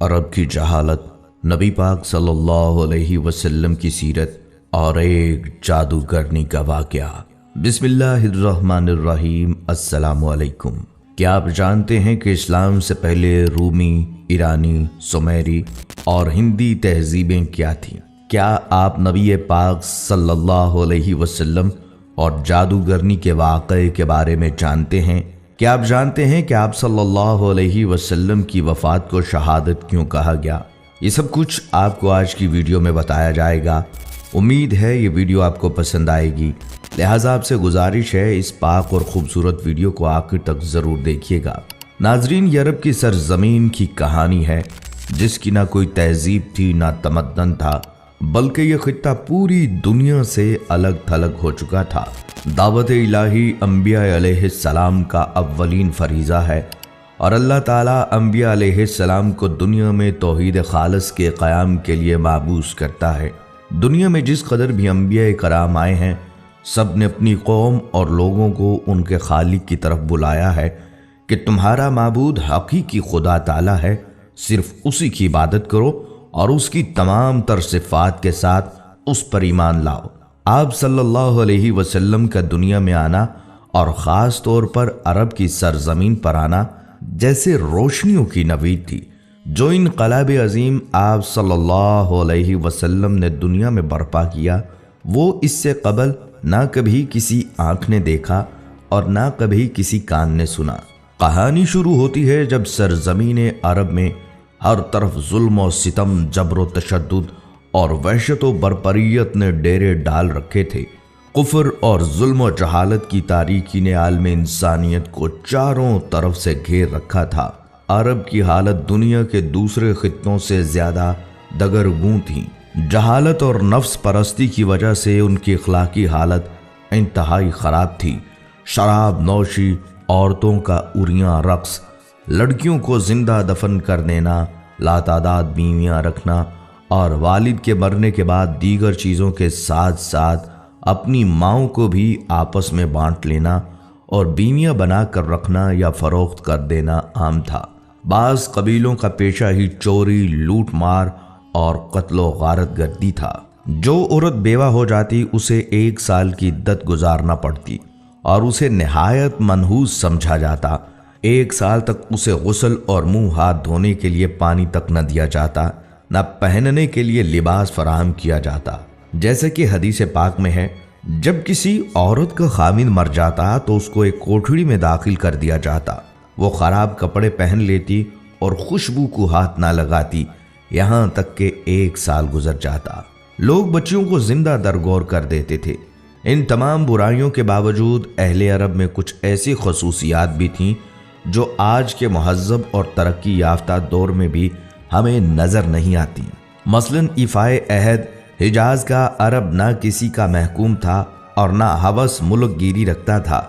عرب کی جہالت، نبی پاک صلی اللہ علیہ وسلم کی سیرت اور ایک جادوگرنی کا واقعہ۔ بسم اللہ الرحمن الرحیم۔ السلام علیکم۔ کیا آپ جانتے ہیں کہ اسلام سے پہلے رومی، ایرانی، سومیری اور ہندی تہذیبیں کیا تھیں؟ کیا آپ نبی پاک صلی اللہ علیہ وسلم اور جادوگرنی کے واقعے کے بارے میں جانتے ہیں؟ کیا آپ جانتے ہیں کہ آپ صلی اللہ علیہ وسلم کی وفات کو شہادت کیوں کہا گیا؟ یہ سب کچھ آپ کو آج کی ویڈیو میں بتایا جائے گا۔ امید ہے یہ ویڈیو آپ کو پسند آئے گی، لہٰذا آپ سے گزارش ہے اس پاک اور خوبصورت ویڈیو کو آخر تک ضرور دیکھیے گا۔ ناظرین، یہ عرب کی سرزمین کی کہانی ہے جس کی نہ کوئی تہذیب تھی نہ تمدن تھا، بلکہ یہ خطہ پوری دنیا سے الگ تھلگ ہو چکا تھا۔ دعوت الہی انبیاء علیہ السلام کا اولین فریضہ ہے اور اللہ تعالیٰ انبیاء علیہ السلام کو دنیا میں توحید خالص کے قیام کے لیے مبعوث کرتا ہے۔ دنیا میں جس قدر بھی انبیاء کرام آئے ہیں، سب نے اپنی قوم اور لوگوں کو ان کے خالق کی طرف بلایا ہے کہ تمہارا معبود حقیقی خدا تعالیٰ ہے، صرف اسی کی عبادت کرو اور اس کی تمام تر صفات کے ساتھ اس پر ایمان لاؤ۔ آپ صلی اللہ علیہ وسلم کا دنیا میں آنا اور خاص طور پر عرب کی سرزمین پر آنا جیسے روشنیوں کی نوید تھی۔ جو انقلاب عظیم آپ صلی اللہ علیہ وسلم نے دنیا میں برپا کیا، وہ اس سے قبل نہ کبھی کسی آنکھ نے دیکھا اور نہ کبھی کسی کان نے سنا۔ کہانی شروع ہوتی ہے جب سرزمین عرب میں ہر طرف ظلم و ستم، جبر و تشدد اور وحشت و بربریت نے ڈیرے ڈال رکھے تھے۔ کفر اور ظلم و جہالت کی تاریکی نے عالم انسانیت کو چاروں طرف سے گھیر رکھا تھا۔ عرب کی حالت دنیا کے دوسرے خطوں سے زیادہ دگرگوں تھی۔ جہالت اور نفس پرستی کی وجہ سے ان کی اخلاقی حالت انتہائی خراب تھی۔ شراب نوشی، عورتوں کا عریاں رقص، لڑکیوں کو زندہ دفن کر دینا، لاتعداد بیویاں رکھنا اور والد کے مرنے کے بعد دیگر چیزوں کے ساتھ ساتھ اپنی ماؤں کو بھی آپس میں بانٹ لینا اور بیویاں بنا کر رکھنا یا فروخت کر دینا عام تھا۔ بعض قبیلوں کا پیشہ ہی چوری، لوٹ مار اور قتل و غارت گردی تھا۔ جو عورت بیوہ ہو جاتی اسے 1 سال کی عدت گزارنا پڑتی اور اسے نہایت منحوس سمجھا جاتا۔ 1 سال تک اسے غسل اور منہ ہاتھ دھونے کے لیے پانی تک نہ دیا جاتا، نہ پہننے کے لیے لباس فراہم کیا جاتا۔ جیسے کہ حدیث پاک میں ہے، جب کسی عورت کا خاوند مر جاتا تو اس کو ایک کوٹھڑی میں داخل کر دیا جاتا۔ وہ خراب کپڑے پہن لیتی اور خوشبو کو ہاتھ نہ لگاتی، یہاں تک کہ 1 سال گزر جاتا۔ لوگ بچیوں کو زندہ درگور کر دیتے تھے۔ ان تمام برائیوں کے باوجود اہل عرب میں کچھ ایسی خصوصیات بھی تھیں جو آج کے مہذب اور ترقی یافتہ دور میں بھی ہمیں نظر نہیں آتی۔ مثلاً ایفائے عہد، حجاز کا عرب نہ کسی کا محکوم تھا اور نہ ہوس ملک گیری رکھتا تھا۔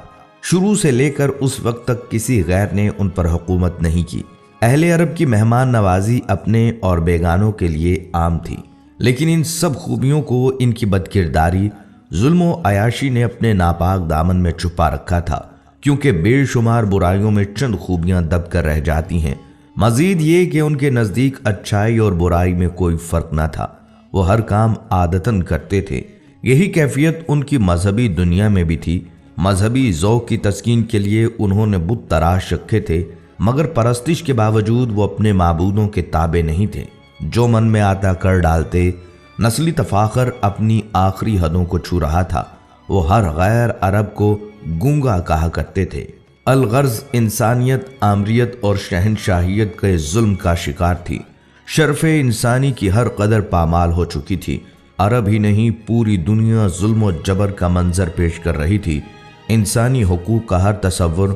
شروع سے لے کر اس وقت تک کسی غیر نے ان پر حکومت نہیں کی۔ اہل عرب کی مہمان نوازی اپنے اور بیگانوں کے لیے عام تھی، لیکن ان سب خوبیوں کو ان کی بدکرداری، ظلم و عیاشی نے اپنے ناپاک دامن میں چھپا رکھا تھا، کیونکہ بے شمار برائیوں میں چند خوبیاں دب کر رہ جاتی ہیں۔ مزید یہ کہ ان کے نزدیک اچھائی اور برائی میں کوئی فرق نہ تھا، وہ ہر کام عادتاً کرتے تھے۔ یہی کیفیت ان کی مذہبی دنیا میں بھی تھی۔ مذہبی ذوق کی تسکین کے لیے انہوں نے بت تراش رکھے تھے، مگر پرستش کے باوجود وہ اپنے معبودوں کے تابع نہیں تھے۔ جو من میں آتا کر ڈالتے۔ نسلی تفاخر اپنی آخری حدوں کو چھو رہا تھا۔ وہ ہر غیر عرب کو گونگا کہا کرتے تھے۔ الغرض انسانیت، آمریت اور شہنشاہیت کے ظلم کا شکار تھی۔ شرف انسانی کی ہر قدر پامال ہو چکی تھی۔ عرب ہی نہیں، پوری دنیا ظلم و جبر کا منظر پیش کر رہی تھی۔ انسانی حقوق کا ہر تصور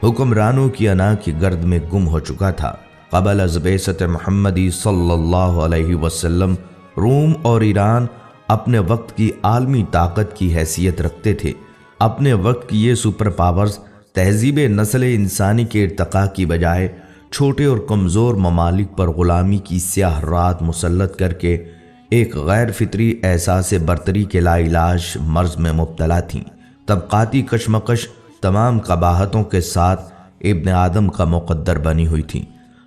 حکمرانوں کی انا کی گرد میں گم ہو چکا تھا۔ قبل از بعثت محمدی صلی اللہ علیہ وسلم روم اور ایران اپنے وقت کی عالمی طاقت کی حیثیت رکھتے تھے۔ اپنے وقت کی یہ سپر پاورز تہذیب نسل انسانی کے ارتقاء کی بجائے چھوٹے اور کمزور ممالک پر غلامی کی سیاہ رات مسلط کر کے ایک غیر فطری احساس برتری کے لا علاج مرض میں مبتلا تھیں۔ طبقاتی کشمکش تمام قباحتوں کے ساتھ ابن آدم کا مقدر بنی ہوئی تھی۔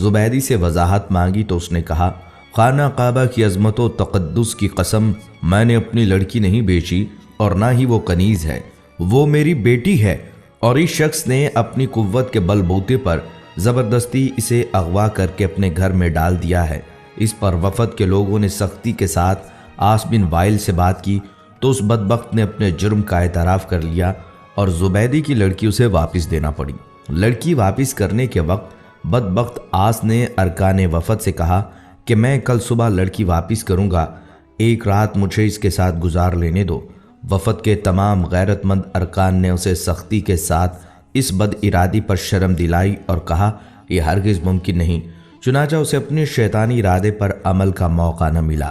زبیدی سے وضاحت مانگی تو اس نے کہا، خانہ کعبہ کی عظمت و تقدس کی قسم، میں نے اپنی لڑکی نہیں بیچی اور نہ ہی وہ کنیز ہے، وہ میری بیٹی ہے، اور اس شخص نے اپنی قوت کے بل بوتے پر زبردستی اسے اغوا کر کے اپنے گھر میں ڈال دیا ہے۔ اس پر وفد کے لوگوں نے سختی کے ساتھ عاص بن وائل سے بات کی تو اس بدبخت نے اپنے جرم کا اعتراف کر لیا اور زبیدی کی لڑکی اسے واپس دینا پڑی۔ لڑکی واپس کرنے کے وقت بدبخت عاص نے ارکان وفد سے کہا کہ میں کل صبح لڑکی واپس کروں گا، ایک رات مجھے اس کے ساتھ گزار لینے دو۔ وفد کے تمام غیرت مند ارکان نے اسے سختی کے ساتھ اس بد ارادی پر شرم دلائی اور کہا یہ ہرگز ممکن نہیں، چنانچہ اسے اپنے شیطانی ارادے پر عمل کا موقع نہ ملا۔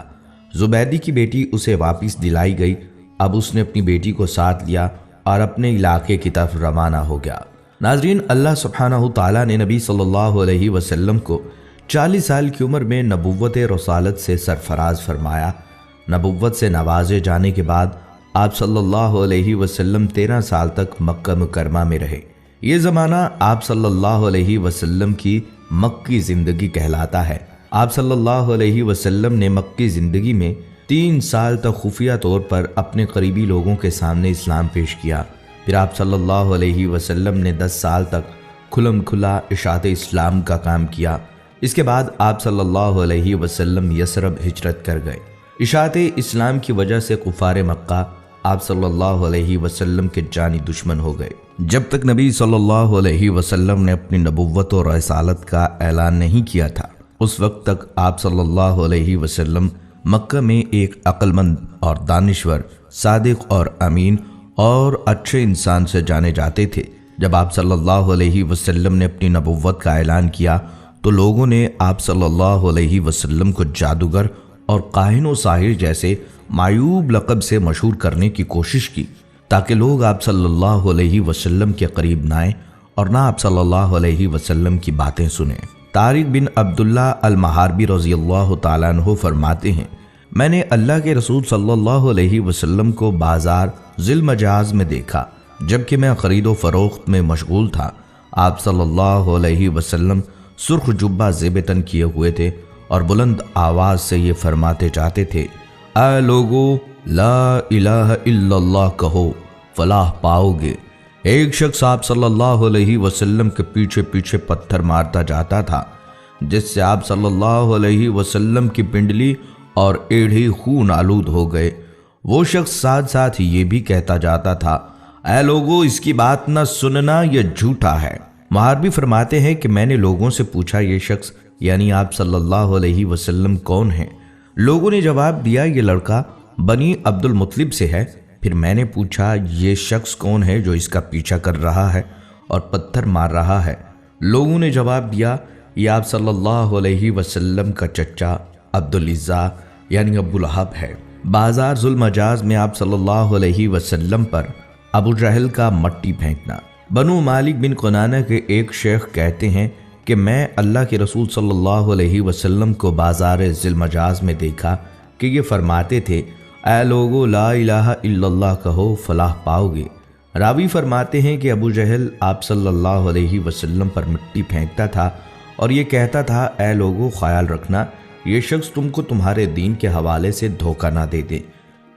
زبیدی کی بیٹی اسے واپس دلائی گئی۔ اب اس نے اپنی بیٹی کو ساتھ لیا اور اپنے علاقے کی طرف روانہ ہو گیا۔ ناظرین، اللہ سبحانہ تعالیٰ نے نبی صلی اللہ علیہ وسلم کو 40 سال کی عمر میں نبوت رسالت سے سرفراز فرمایا۔ نبوت سے نوازے جانے کے بعد آپ صلی اللہ علیہ وسلم 13 سال تک مکہ مکرمہ میں رہے۔ یہ زمانہ آپ صلی اللہ علیہ وسلم کی مکی زندگی کہلاتا ہے۔ آپ صلی اللہ علیہ وسلم نے مکی زندگی میں 3 سال تک خفیہ طور پر اپنے قریبی لوگوں کے سامنے اسلام پیش کیا۔ پھر آپ صلی اللہ علیہ وسلم نے 10 سال تک کھلم کھلا اشاعت اسلام کا کام کیا۔ اس کے بعد آپ صلی اللہ علیہ وسلم یثرب ہجرت کر گئے۔ اشاعت اسلام کی وجہ سے کفار مکہ آپ صلی اللہ علیہ وسلم کے جانی دشمن ہو گئے۔ جب تک نبی صلی اللہ علیہ وسلم نے اپنی نبوت اور رسالت کا اعلان نہیں کیا تھا، اس وقت تک آپ صلی اللہ علیہ وسلم مکہ میں ایک عقل مند اور دانشور، صادق اور امین اور اچھے انسان سے جانے جاتے تھے۔ جب آپ صلی اللہ علیہ وسلم نے اپنی نبوت کا اعلان کیا تو لوگوں نے آپ صلی اللہ علیہ وسلم کو جادوگر اور کاہن و ساحر جیسے معیوب لقب سے مشہور کرنے کی کوشش کی تاکہ لوگ آپ صلی اللہ علیہ وسلم کے قریب نہ آئیں اور نہ آپ صلی اللہ علیہ وسلم کی باتیں سنیں۔ طارق بن عبداللہ المحاربی رضی اللہ تعالیٰ عنہ فرماتے ہیں، میں نے اللہ کے رسول صلی اللہ علیہ وسلم کو بازار ذی المجاز میں دیکھا جبکہ میں خرید و فروخت میں مشغول تھا۔ آپ صلی اللہ علیہ وسلم سرخ جبہ زیب تن کیے ہوئے تھے اور بلند آواز سے یہ فرماتے جاتے تھے، اے لوگو لا الہ الا اللہ کہو فلاح پاؤ گے۔ ایک شخص آپ صلی اللہ علیہ وسلم کے پیچھے پیچھے پتھر مارتا جاتا تھا جس سے آپ صلی اللہ علیہ وسلم کی پنڈلی اور ایڑھی خون آلود ہو گئے۔ وہ شخص ساتھ ساتھ یہ بھی کہتا جاتا تھا، اے لوگو اس کی بات نہ سننا، یہ جھوٹا ہے۔ محاربی فرماتے ہیں کہ میں نے لوگوں سے پوچھا یہ شخص یعنی آپ صلی اللہ علیہ وسلم کون ہیں؟ لوگوں نے جواب دیا یہ لڑکا بنی عبد المطلب سے ہے۔ پھر میں نے پوچھا یہ شخص کون ہے جو اس کا پیچھا کر رہا ہے اور پتھر مار رہا ہے؟ لوگوں نے جواب دیا یہ آپ صلی اللہ علیہ وسلم کا چچا عبدالعزیٰ یعنی ابو لہب ہے۔ بازار ذی المجاز میں آپ صلی اللہ علیہ وسلم پر ابو جہل کا مٹی پھینکنا۔ بنو مالک بن کنانہ کے ایک شیخ کہتے ہیں کہ میں اللہ کے رسول صلی اللہ علیہ وسلم کو بازار ذی المجاز میں دیکھا کہ یہ فرماتے تھے، اے لوگو لا الہ الا اللہ کہو فلاح پاؤ گے۔ راوی فرماتے ہیں کہ ابو جہل آپ صلی اللہ علیہ وسلم پر مٹی پھینکتا تھا اور یہ کہتا تھا، اے لوگو خیال رکھنا یہ شخص تم کو تمہارے دین کے حوالے سے دھوکہ نہ دے دے،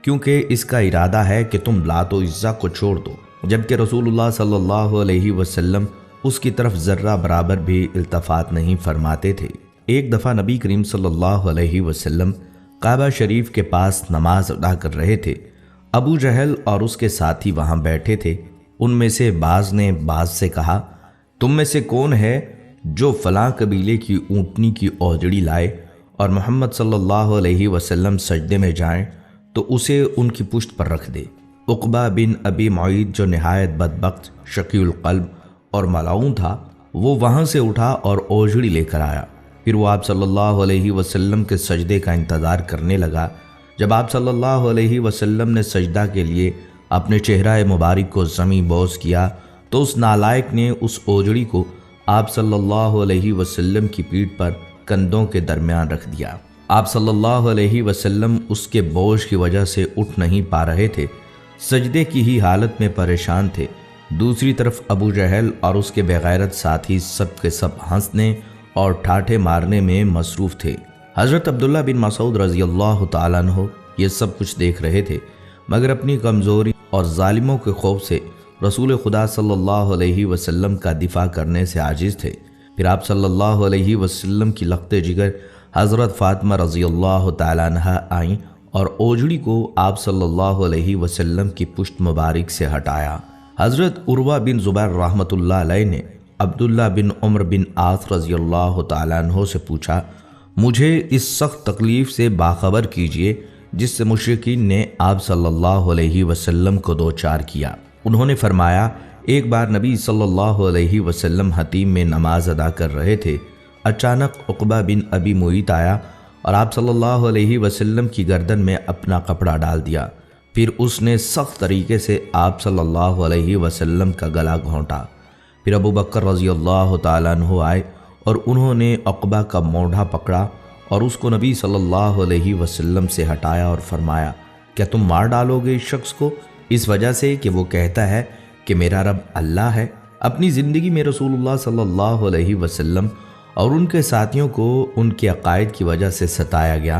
کیونکہ اس کا ارادہ ہے کہ تم لات و عزا کو چھوڑ دو، جبکہ رسول اللہ صلی اللہ علیہ وسلم اس کی طرف ذرہ برابر بھی التفات نہیں فرماتے تھے۔ ایک دفعہ نبی کریم صلی اللہ علیہ وسلم کعبہ شریف کے پاس نماز ادا کر رہے تھے۔ ابو جہل اور اس کے ساتھی وہاں بیٹھے تھے۔ ان میں سے بعض نے بعض سے کہا، تم میں سے کون ہے جو فلاں قبیلے کی اونٹنی کی اوجڑی لائے اور محمد صلی اللہ علیہ وسلم سجدے میں جائیں تو اسے ان کی پشت پر رکھ دے۔ عقبہ بن ابی معیط جو نہایت بدبخت، شقی القلب اور ملعون تھا، وہ وہاں سے اٹھا اور اوجڑی لے کر آیا۔ پھر وہ آپ صلی اللہ علیہ وسلم کے سجدے کا انتظار کرنے لگا۔ جب آپ صلی اللہ علیہ وسلم نے سجدہ کے لیے اپنے چہرہ مبارک کو زمین بوس کیا تو اس نالائق نے اس اوجڑی کو آپ صلی اللہ علیہ وسلم کی پیٹھ پر کندھوں کے درمیان رکھ دیا۔ آپ صلی اللہ علیہ وسلم اس کے بوجھ کی وجہ سے اٹھ نہیں پا رہے تھے، سجدے کی ہی حالت میں پریشان تھے۔ دوسری طرف ابو جہل اور اس کے بے غیرت ساتھی سب کے سب ہنسنے اور ٹھاٹھے مارنے میں مصروف تھے۔ حضرت عبداللہ بن مسعود رضی اللہ تعالیٰ عنہ یہ سب کچھ دیکھ رہے تھے، مگر اپنی کمزوری اور ظالموں کے خوف سے رسول خدا صلی اللہ علیہ وسلم کا دفاع کرنے سے عاجز تھے۔ پھر آپ صلی اللہ علیہ وسلم کی لخت جگر حضرت فاطمہ رضی اللہ تعالیٰ عنہ آئیں اور اوجڑی کو آپ صلی اللہ علیہ وسلم کی پشت مبارک سے ہٹایا۔ حضرت عروہ بن زبیر رحمۃ اللہ علیہ نے عبداللہ بن عمر بن عاص رضی اللہ تعالیٰ عنہ سے پوچھا، مجھے اس سخت تکلیف سے باخبر کیجئے جس سے مشرکین نے آپ صلی اللہ علیہ وسلم کو دوچار کیا۔ انہوں نے فرمایا، ایک بار نبی صلی اللہ علیہ وسلم حتیم میں نماز ادا کر رہے تھے، اچانک عقبہ بن ابی معیط آیا اور آپ صلی اللہ علیہ وسلم کی گردن میں اپنا کپڑا ڈال دیا۔ پھر اس نے سخت طریقے سے آپ صلی اللہ علیہ وسلم کا گلا گھونٹا۔ پھر ابو بکر رضی اللہ تعالیٰ عنہ آئے اور انہوں نے عقبہ کا موڈھا پکڑا اور اس کو نبی صلی اللہ علیہ وسلم سے ہٹایا اور فرمایا، کیا تم مار ڈالو گے اس شخص کو اس وجہ سے کہ وہ کہتا ہے کہ میرا رب اللہ ہے؟ اپنی زندگی میں رسول اللہ صلی اللہ علیہ وسلم اور ان کے ساتھیوں کو ان کے عقائد کی وجہ سے ستایا گیا،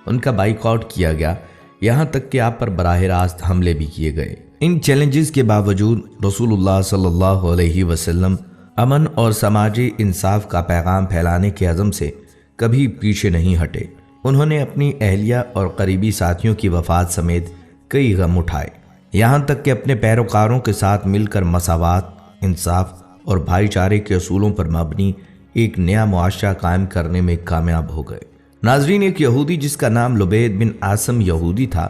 ان کا بائیکاٹ کیا گیا، یہاں تک کہ آپ پر براہ راست حملے بھی کیے گئے۔ ان چیلنجز کے باوجود رسول اللہ صلی اللہ علیہ وسلم امن اور سماجی انصاف کا پیغام پھیلانے کے عزم سے کبھی پیچھے نہیں ہٹے۔ انہوں نے اپنی اہلیہ اور قریبی ساتھیوں کی وفات سمیت کئی غم اٹھائے، یہاں تک کہ اپنے پیروکاروں کے ساتھ مل کر مساوات، انصاف اور بھائی چارے کے اصولوں پر مبنی ایک نیا معاشرہ قائم کرنے میں کامیاب ہو گئے۔ ناظرین، ایک یہودی جس کا نام لبید بن عاصم یہودی تھا،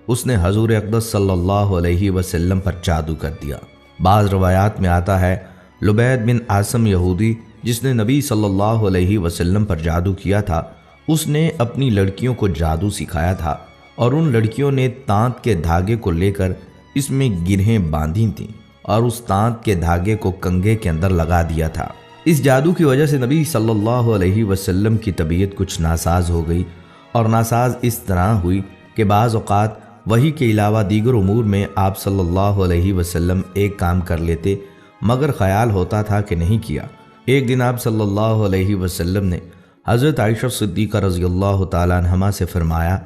اس نے حضور اقدس صلی اللہ علیہ وسلم پر جادو کر دیا۔ بعض روایات میں آتا ہے لبید بن عاصم یہودی جس نے نبی صلی اللہ علیہ وسلم پر جادو کیا تھا، اس نے اپنی لڑکیوں کو جادو سکھایا تھا اور ان لڑکیوں نے تانت کے دھاگے کو لے کر اس میں گرہیں باندھی تھیں اور اس تانت کے دھاگے کو کنگھے کے اندر لگا دیا تھا۔ اس جادو کی وجہ سے نبی صلی اللہ علیہ وسلم کی طبیعت کچھ ناساز ہو گئی، اور ناساز اس طرح ہوئی کہ بعض اوقات وحی کے علاوہ دیگر امور میں آپ صلی اللہ علیہ وسلم ایک کام کر لیتے مگر خیال ہوتا تھا کہ نہیں کیا۔ ایک دن آپ صلی اللہ علیہ وسلم نے حضرت عائشہ صدیقہ رضی اللہ تعالیٰ عنہما سے فرمایا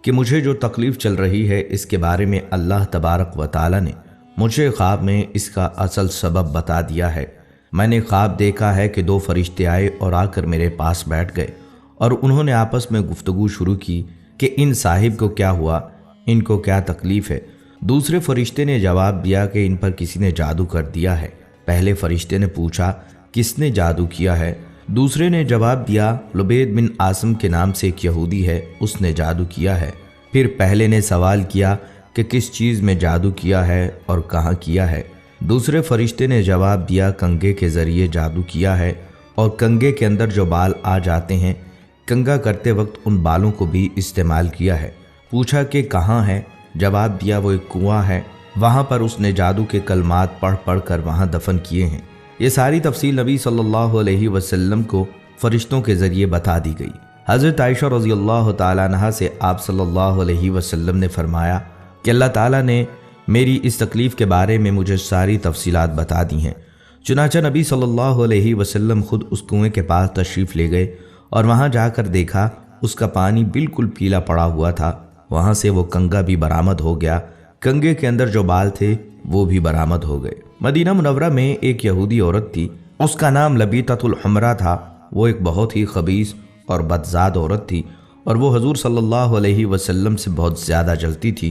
کہ مجھے جو تکلیف چل رہی ہے اس کے بارے میں اللہ تبارک و تعالیٰ نے مجھے خواب میں اس کا اصل سبب بتا دیا ہے۔ میں نے خواب دیکھا ہے کہ دو فرشتے آئے اور آ کر میرے پاس بیٹھ گئے اور انہوں نے آپس میں گفتگو شروع کی کہ ان صاحب کو کیا ہوا، ان کو کیا تکلیف ہے۔ دوسرے فرشتے نے جواب دیا کہ ان پر کسی نے جادو کر دیا ہے۔ پہلے فرشتے نے پوچھا کس نے جادو کیا ہے؟ دوسرے نے جواب دیا لبید بن عاصم کے نام سے ایک یہودی ہے، اس نے جادو کیا ہے۔ پھر پہلے نے سوال کیا کہ کس چیز میں جادو کیا ہے اور کہاں کیا ہے؟ دوسرے فرشتے نے جواب دیا کنگھے کے ذریعے جادو کیا ہے اور کنگھے کے اندر جو بال آ جاتے ہیں کنگھا کرتے وقت ان بالوں کو بھی استعمال کیا ہے۔ پوچھا کہ کہاں ہے؟ جواب دیا وہ ایک کنواں ہے، وہاں پر اس نے جادو کے کلمات پڑھ پڑھ کر وہاں دفن کیے ہیں۔ یہ ساری تفصیل نبی صلی اللہ علیہ وسلم کو فرشتوں کے ذریعے بتا دی گئی۔ حضرت عائشہ رضی اللہ تعالیٰ عنہا سے آپ صلی اللہ علیہ وسلم نے فرمایا کہ اللہ تعالیٰ نے میری اس تکلیف کے بارے میں مجھے ساری تفصیلات بتا دی ہیں۔ چنانچہ نبی صلی اللہ علیہ وسلم خود اس کنویں کے پاس تشریف لے گئے اور وہاں جا کر دیکھا اس کا پانی بالکل پیلا پڑا ہوا تھا۔ وہاں سے وہ کنگھا بھی برآمد ہو گیا، کنگھے کے اندر جو بال تھے وہ بھی برآمد ہو گئے۔ مدینہ منورہ میں ایک یہودی عورت تھی، اس کا نام لبیطۃ الحمرا تھا۔ وہ ایک بہت ہی خبیث اور بدذات عورت تھی اور وہ حضور صلی اللہ علیہ وسلم سے بہت زیادہ جلتی تھی۔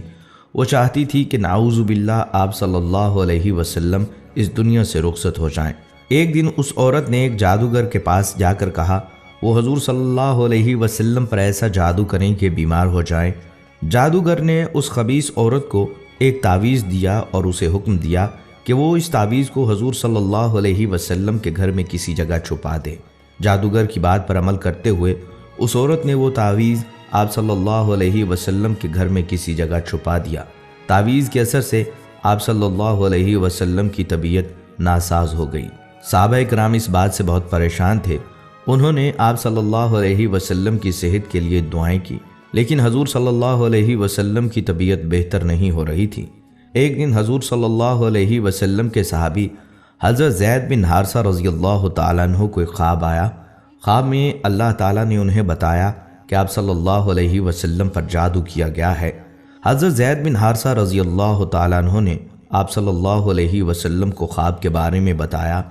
وہ چاہتی تھی کہ نعوذ باللہ آپ صلی اللہ علیہ وسلم اس دنیا سے رخصت ہو جائیں۔ ایک دن اس عورت نے ایک جادوگر کے پاس جا کر کہا وہ حضور صلی اللہ علیہ وسلم پر ایسا جادو کریں کہ بیمار ہو جائیں۔ جادوگر نے اس خبیث عورت کو ایک تعویذ دیا اور اسے حکم دیا کہ وہ اس تعویذ کو حضور صلی اللہ علیہ وسلم کے گھر میں کسی جگہ چھپا دے۔ جادوگر کی بات پر عمل کرتے ہوئے اس عورت نے وہ تعویذ آپ صلی اللہ علیہ وسلم کے گھر میں کسی جگہ چھپا دیا۔ تعویذ کے اثر سے آپ صلی اللہ علیہ وسلم کی طبیعت ناساز ہو گئی۔ صحابہ کرام اس بات سے بہت پریشان تھے۔ انہوں نے آپ صلی اللہ علیہ وسلم کی صحت کے لیے دعائیں کی، لیکن حضور صلی اللہ علیہ وسلم کی طبیعت بہتر نہیں ہو رہی تھی۔ ایک دن حضور صلی اللہ علیہ وسلم کے صحابی حضرت زید بن حارثہ رضی اللہ تعالیٰ عنہ کو ایک خواب آیا۔ خواب میں اللہ تعالیٰ نے انہیں بتایا کہ آپ صلی اللہ علیہ وسلم پر جادو کیا گیا ہے۔ حضرت زید بن حارثہ رضی اللہ تعالیٰ عنہ نے آپ صلی اللہ علیہ وسلم کو خواب کے بارے میں بتایا۔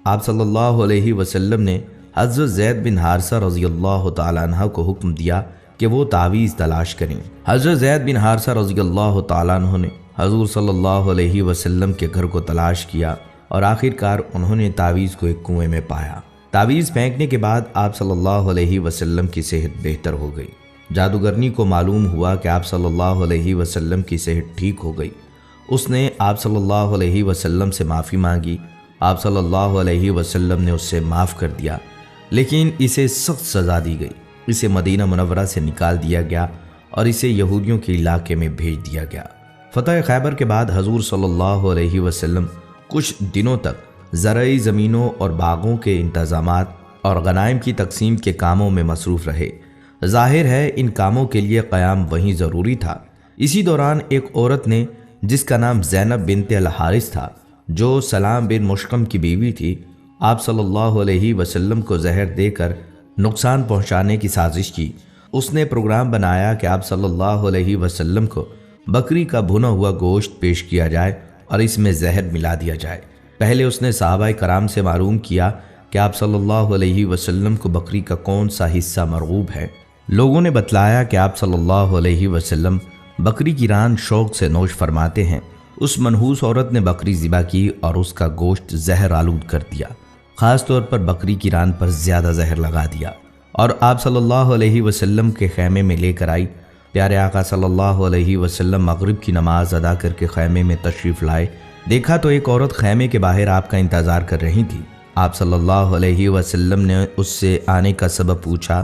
آپ صلی اللہ علیہ وسلم نے حضرت زید بن حارثہ رضی اللہ تعالیٰ عنہ کو حکم دیا کہ وہ تعویذ تلاش کریں۔ حضرت زید بن حارثہ رضی اللہ تعالیٰ عنہ نے حضور صلی اللہ علیہ وسلم کے گھر کو تلاش کیا اور آخرکار انہوں نے تعویذ کو ایک کنویں میں پایا۔ تعویذ پھینکنے کے بعد آپ صلی اللہ علیہ وسلم کی صحت بہتر ہو گئی۔ جادوگرنی کو معلوم ہوا کہ آپ صلی اللہ علیہ وسلم کی صحت ٹھیک ہو گئی۔ اس نے آپ صلی اللہ علیہ وسلم سے معافی مانگی۔ آپ صلی اللہ علیہ وسلم نے اس سے معاف کر دیا، لیکن اسے سخت سزا دی گئی۔ اسے مدینہ منورہ سے نکال دیا گیا اور اسے یہودیوں کے علاقے میں بھیج دیا گیا۔ فتح خیبر کے بعد حضور صلی اللہ علیہ وسلم کچھ دنوں تک زرعی زمینوں اور باغوں کے انتظامات اور غنائم کی تقسیم کے کاموں میں مصروف رہے۔ ظاہر ہے ان کاموں کے لیے قیام وہیں ضروری تھا۔ اسی دوران ایک عورت نے جس کا نام زینب بنت الحارث تھا، جو سلام بن مشکم کی بیوی تھی، آپ صلی اللہ علیہ وسلم کو زہر دے کر نقصان پہنچانے کی سازش کی۔ اس نے پروگرام بنایا کہ آپ صلی اللہ علیہ وسلم کو بکری کا بھنا ہوا گوشت پیش کیا جائے اور اس میں زہر ملا دیا جائے۔ پہلے اس نے صحابہ کرام سے معلوم کیا کہ آپ صلی اللہ علیہ وسلم کو بکری کا کون سا حصہ مرغوب ہے۔ لوگوں نے بتلایا کہ آپ صلی اللہ علیہ وسلم بکری کی ران شوق سے نوش فرماتے ہیں۔ اس منحوس عورت نے بکری ذبح کی اور اس کا گوشت زہر آلود کر دیا، خاص طور پر بکری کی ران پر زیادہ زہر لگا دیا، اور آپ صلی اللہ علیہ وسلم کے خیمے میں لے کر آئی۔ پیارے آقا صلی اللہ علیہ وسلم مغرب کی نماز ادا کر کے خیمے میں تشریف لائے۔ دیکھا تو ایک عورت خیمے کے باہر آپ کا انتظار کر رہی تھی۔ آپ صلی اللہ علیہ وسلم نے اس سے آنے کا سبب پوچھا۔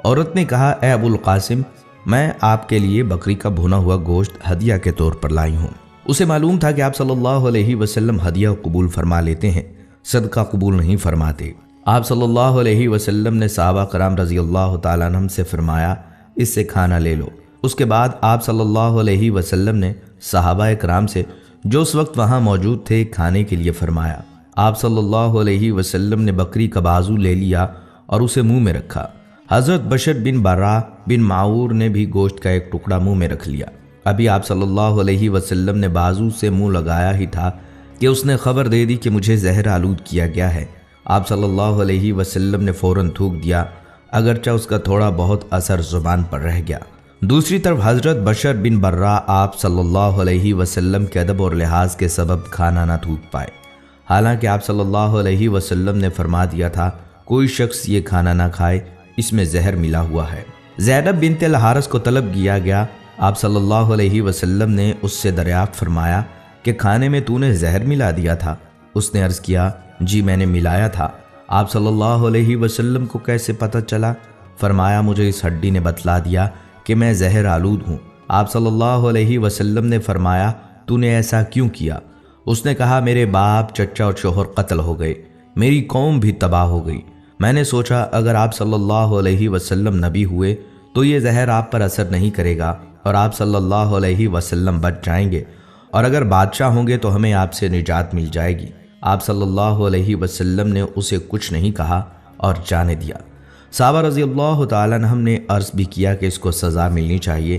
عورت نے کہا، اے ابو القاسم، میں آپ کے لیے بکری کا بھنا ہوا گوشت ہدیہ کے طور پر لائی ہوں۔ اسے معلوم تھا کہ آپ صلی اللہ علیہ وسلم ہدیہ قبول فرما لیتے ہیں، صدقہ قبول نہیں فرماتے۔ آپ صلی اللہ علیہ وسلم نے صحابہ کرام رضی اللہ تعالیٰ عنہم سے فرمایا، اس سے کھانا لے لو۔ اس کے بعد آپ صلی اللہ علیہ وسلم نے صحابہ کرام سے جو اس وقت وہاں موجود تھے کھانے کے لیے فرمایا۔ آپ صلی اللہ علیہ وسلم نے بکری کا بازو لے لیا اور اسے منہ میں رکھا۔ حضرت بشر بن برا بن معور نے بھی گوشت کا ایک ٹکڑا منہ میں رکھ لیا۔ ابھی آپ صلی اللہ علیہ وسلم نے بازو سے منہ لگایا ہی تھا کہ اس نے خبر دے دی کہ مجھے زہر آلود کیا گیا ہے۔ آپ صلی اللہ علیہ وسلم نے فوراً تھوک دیا، اگرچہ اس کا تھوڑا بہت اثر زبان پر رہ گیا۔ دوسری طرف حضرت بشر بن برا آپ صلی اللہ علیہ وسلم کے ادب اور لحاظ کے سبب کھانا نہ تھوک پائے، حالانکہ آپ صلی اللہ علیہ وسلم نے فرما دیا تھا کوئی شخص یہ کھانا نہ کھائے، اس میں زہر ملا ہوا ہے۔ زینب بنت الحارث کو طلب کیا گیا۔ آپ صلی اللہ علیہ وسلم نے اس سے دریافت فرمایا کہ کھانے میں تو نے زہر ملا دیا تھا؟ اس نے عرض کیا، جی میں نے ملایا تھا۔ آپ صلی اللہ علیہ وسلم کو کیسے پتہ چلا؟ فرمایا، مجھے اس ہڈی نے بتلا دیا کہ میں زہر آلود ہوں۔ آپ صلی اللہ علیہ وسلم نے فرمایا، تو نے ایسا کیوں کیا؟ اس نے کہا، میرے باپ، چچا اور شوہر قتل ہو گئے، میری قوم بھی تباہ ہو گئی۔ میں نے سوچا اگر آپ صلی اللہ علیہ وسلم نبی ہوئے تو یہ زہر آپ پر اثر نہیں کرے گا اور آپ صلی اللہ علیہ وسلم بچ جائیں گے، اور اگر بادشاہ ہوں گے تو ہمیں آپ سے نجات مل جائے گی۔ آپ صلی اللہ علیہ وسلم نے اسے کچھ نہیں کہا اور جانے دیا۔ صحابہ رضی اللہ تعالیٰ عنہم نے عرض بھی کیا کہ اس کو سزا ملنی چاہیے،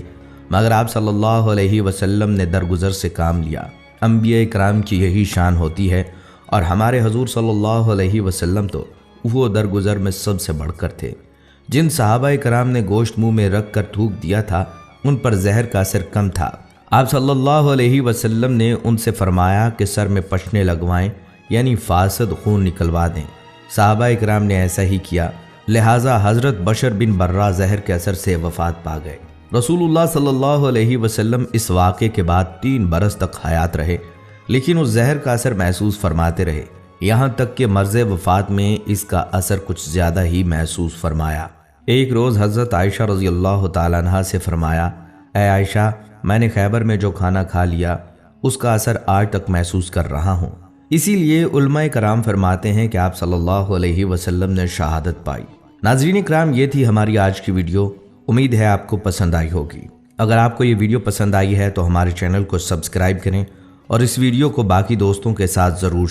مگر آپ صلی اللہ علیہ وسلم نے درگزر سے کام لیا۔ انبیاء کرام کی یہی شان ہوتی ہے، اور ہمارے حضور صلی اللہ علیہ وسلم تو وہ درگزر میں سب سے بڑھ کر تھے۔ جن صحابہ کرام نے گوشت منہ میں رکھ کر تھوک دیا تھا ان پر زہر کا اثر کم تھا۔ آپ صلی اللہ علیہ وسلم نے ان سے فرمایا کہ سر میں پشنے لگوائیں، یعنی فاسد خون نکلوا دیں۔ صحابہ کرام نے ایسا ہی کیا، لہٰذا حضرت بشر بن برا زہر کے اثر سے وفات پا گئے۔ رسول اللہ صلی اللہ علیہ وسلم اس واقعے کے بعد 3 برس تک حیات رہے، لیکن اس زہر کا اثر محسوس فرماتے رہے، یہاں تک کہ مرض وفات میں اس کا اثر کچھ زیادہ ہی محسوس فرمایا۔ ایک روز حضرت عائشہ رضی اللہ تعالیٰ عنہا سے فرمایا، اے عائشہ، میں نے خیبر میں جو کھانا کھا لیا اس کا اثر آج تک محسوس کر رہا ہوں۔ اسی لیے علماء کرام فرماتے ہیں کہ آپ صلی اللہ علیہ وسلم نے شہادت پائی۔ ناظرین کرام، یہ تھی ہماری آج کی ویڈیو، امید ہے آپ کو پسند آئی ہوگی۔ اگر آپ کو یہ ویڈیو پسند آئی ہے تو ہمارے چینل کو سبسکرائب کریں اور اس ویڈیو کو باقی دوستوں کے ساتھ ضرور